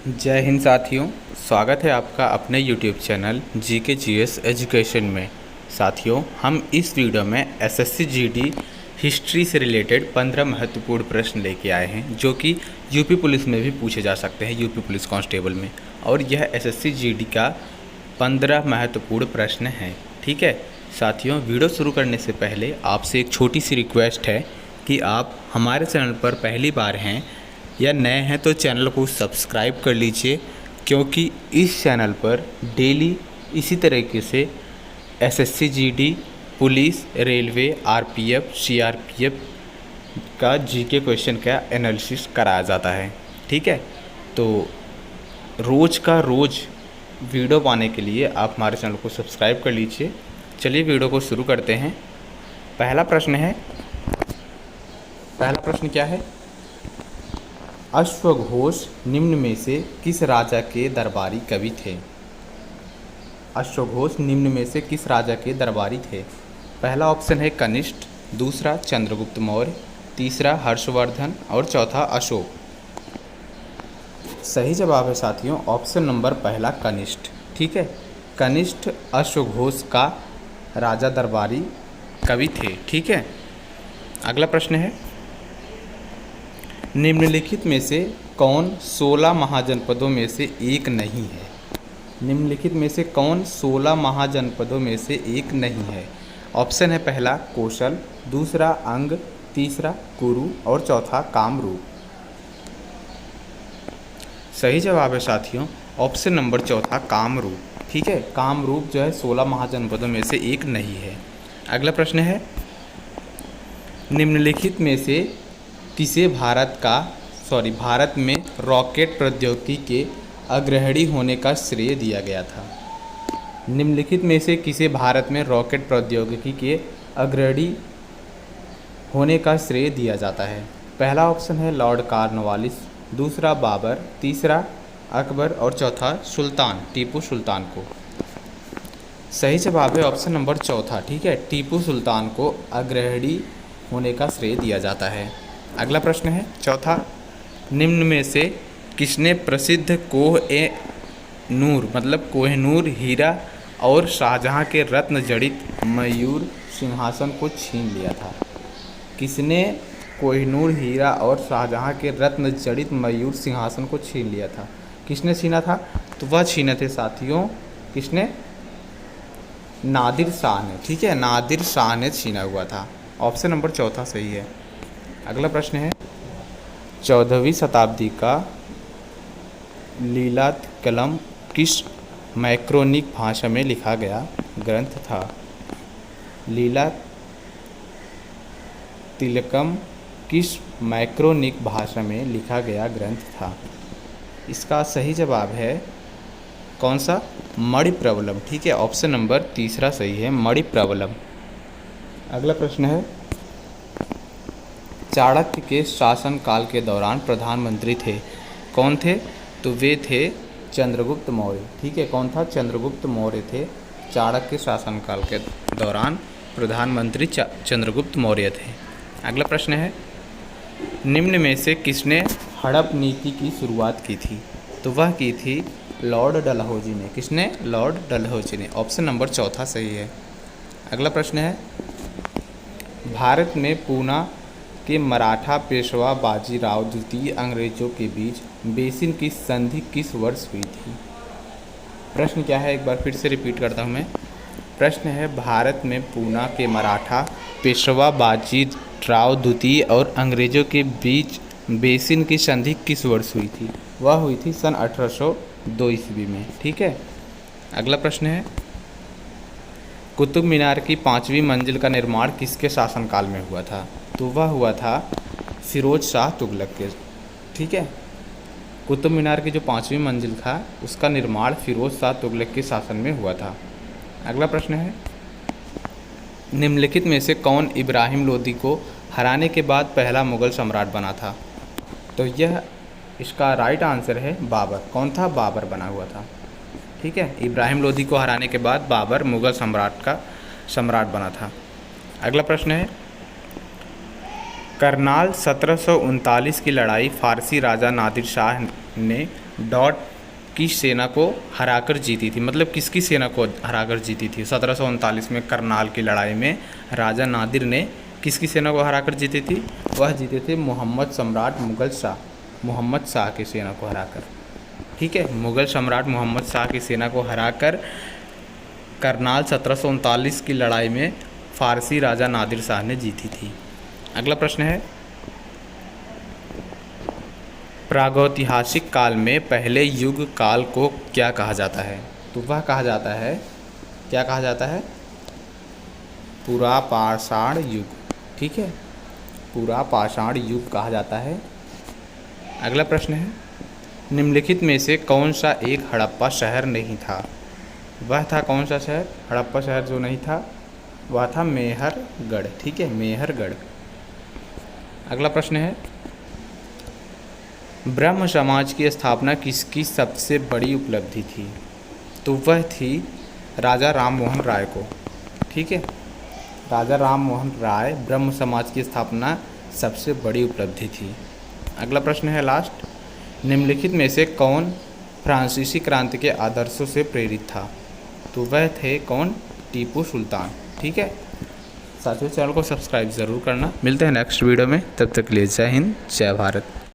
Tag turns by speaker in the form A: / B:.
A: जय हिंद साथियों। स्वागत है आपका अपने YouTube channel GK GS education में। साथियों, हम इस वीडियो में एसएससी जीडी हिस्ट्री से रिलेटेड 15 महत्वपूर्ण प्रश्न लेके आए हैं, जो कि यूपी पुलिस में भी पूछे जा सकते हैं, यूपी पुलिस कांस्टेबल में। और यह एसएससी जीडी का 15 महत्वपूर्ण प्रश्न है। ठीक है साथियों, वीडियो शुरू करने से पहले आपसे एक छोटी सी रिक्वेस्ट है कि आप हमारे चैनल पर पहली बार हैं या नए हैं तो चैनल को सब्सक्राइब कर लीजिए, क्योंकि इस चैनल पर डेली इसी तरीके से SSC GD, police, railway, RPF, CRPF का जीके क्वेश्चन का एनालिसिस कराया जाता है। ठीक है, तो रोज़ का रोज़ वीडियो पाने के लिए आप हमारे चैनल को सब्सक्राइब कर लीजिए। चलिए वीडियो को शुरू करते हैं। पहला प्रश्न क्या है? अश्वघोष निम्न में से किस राजा के दरबारी कवि थे? अश्वघोष निम्न में से किस राजा के दरबारी थे? पहला ऑप्शन है कनिष्ठ, दूसरा चंद्रगुप्त मौर्य, तीसरा हर्षवर्धन और चौथा अशोक। सही जवाब है साथियों ऑप्शन नंबर पहला कनिष्ठ। ठीक है, कनिष्ठ अश्वघोष का राजा दरबारी कवि थे। ठीक है, अगला प्रश्न है, निम्नलिखित में से कौन 16 महाजनपदों में से एक नहीं है? निम्नलिखित में से कौन 16 महाजनपदों में से एक नहीं है? ऑप्शन है पहला कौशल, दूसरा अंग, तीसरा कुरु और चौथा कामरूप। सही जवाब है साथियों ऑप्शन नंबर चौथा कामरूप। ठीक है, कामरूप जो है 16 महाजनपदों में से एक नहीं है। अगला प्रश्न है, निम्नलिखित में से किसे भारत में रॉकेट प्रौद्योगिकी के अग्रणी होने का श्रेय दिया गया था? निम्नलिखित में से किसे भारत में रॉकेट प्रौद्योगिकी के अग्रणी होने का श्रेय दिया जाता है? पहला ऑप्शन है लॉर्ड कॉर्नवालिस, दूसरा बाबर, तीसरा अकबर और चौथा सुल्तान टीपू सुल्तान को। सही जवाब है ऑप्शन नंबर चौथा। ठीक है, टीपू सुल्तान को अग्रणी होने का श्रेय दिया जाता है। अगला प्रश्न है चौथा, निम्न में से किसने प्रसिद्ध कोहिनूर हीरा और शाहजहां के रत्न जड़ित मयूर सिंहासन को छीन लिया था? किसने कोहिनूर हीरा और शाहजहां के रत्न जड़ित मयूर सिंहासन को छीन लिया था? किसने छीना था? तो वह छीने थे साथियों, किसने? नादिर शाह ने। ठीक है, नादिर शाह ने छीना हुआ था। ऑप्शन नंबर चौथा सही है। अगला प्रश्न है, 14वीं शताब्दी का लीलात कलम किस मैक्रोनिक भाषा में लिखा गया ग्रंथ था? लीलात तिलकम किस मैक्रोनिक भाषा में लिखा गया ग्रंथ था? इसका सही जवाब है कौन सा? मणिप्रवलम। ठीक है, ऑप्शन नंबर तीसरा सही है, मणिप्रवलम। अगला प्रश्न है, चाणक्य के शासनकाल के दौरान प्रधानमंत्री थे, कौन थे? तो वे थे चंद्रगुप्त मौर्य। ठीक है, कौन था? चंद्रगुप्त मौर्य थे। चाणक्य के शासनकाल के दौरान प्रधानमंत्री चंद्रगुप्त मौर्य थे। अगला प्रश्न है, निम्न में से किसने हड़प नीति की शुरुआत की थी? तो वह की थी लॉर्ड डलहौजी ने। किसने? लॉर्ड डलहौजी ने। ऑप्शन नंबर चौथा सही है। अगला प्रश्न है, भारत में पूना के मराठा पेशवा बाजीराव द्वितीय अंग्रेजों के बीच बेसिन की संधि किस वर्ष हुई थी? प्रश्न क्या है, एक बार फिर से रिपीट करता हूँ मैं। प्रश्न है, भारत में पूना के मराठा पेशवा बाजीराव द्वितीय और अंग्रेजों के बीच बेसिन की संधि किस वर्ष हुई थी? वह हुई थी सन 1802 ईस्वी में। ठीक है, अगला प्रश्न है, कुतुब मीनार की 5वीं मंजिल का निर्माण किसके शासनकाल में हुआ था? तो वह हुआ था फिरोज शाह तुगलक के। ठीक है, कुतुब मीनार की जो 5वीं मंजिल था उसका निर्माण फिरोज शाह तुगलक के शासन में हुआ था। अगला प्रश्न है, निम्नलिखित में से कौन इब्राहिम लोदी को हराने के बाद पहला मुगल सम्राट बना था? तो यह इसका राइट आंसर है बाबर। कौन था? बाबर बना हुआ था। ठीक है, इब्राहिम लोदी को हराने के बाद बाबर मुगल सम्राट का सम्राट बना था। अगला प्रश्न है, करनाल 1739 की लड़ाई फारसी राजा नादिर शाह ने डॉट की सेना को हराकर जीती थी, मतलब किसकी सेना को हराकर जीती थी? 1739 में करनाल की लड़ाई में राजा नादिर ने किसकी सेना को हराकर जीती थी? वह जीते थे मोहम्मद सम्राट मुग़ल शाह, मोहम्मद शाह की सेना को हराकर। ठीक है, मुग़ल सम्राट मोहम्मद शाह की सेना को हराकर करनाल 1739 की लड़ाई में फ़ारसी राजा नादिर शाह ने जीती थी। अगला प्रश्न है, प्रागैतिहासिक काल में पहले युग काल को क्या कहा जाता है? तो वह कहा जाता है, क्या कहा जाता है? पुरापाषाण युग। ठीक है, पुरापाषाण युग कहा जाता है। अगला प्रश्न है, निम्नलिखित में से कौन सा एक हड़प्पा शहर नहीं था? वह था कौन सा शहर? हड़प्पा शहर जो नहीं था वह था मेहरगढ़। ठीक है, मेहरगढ़। अगला प्रश्न है, ब्रह्म समाज की स्थापना किसकी सबसे बड़ी उपलब्धि थी? तो वह थी राजा राम मोहन राय को। ठीक है, राजा राम मोहन राय ब्रह्म समाज की स्थापना सबसे बड़ी उपलब्धि थी। अगला प्रश्न है लास्ट, निम्नलिखित में से कौन फ्रांसीसी क्रांति के आदर्शों से प्रेरित था? तो वह थे कौन? टीपू सुल्तान। ठीक है साथियों, चैनल को सब्सक्राइब ज़रूर करना। मिलते हैं नेक्स्ट वीडियो में, तब तक के लिए जय हिंद, जय भारत।